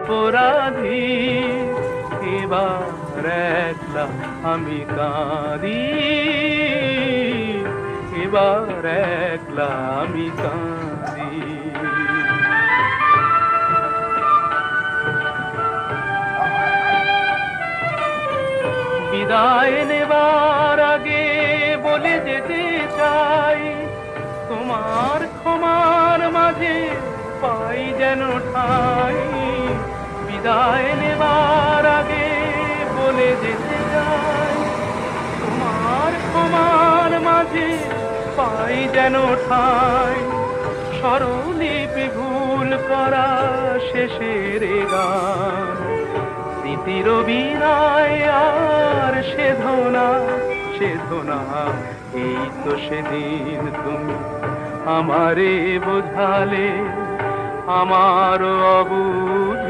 অপরাধী। এবার একলা আমি কাঁদি, এবার একলা আমি কাঁদি। বিদায় নেবার আগে বলে যেতে চাই, তোমার ক্ষমার মাঝে পাই যেন ঠাই। বিদায় নেবার আগে বলে যেতে চাই, তোমার ক্ষমার মাঝে পাই যেন ঠাই। স্বরলিপি ভুল করা শেষের গান, স্মৃতির বিনায় আর সেধনা সেধনা। এই তো সেদিন তুমি আমারে বোঝালে আমার অবুঝ।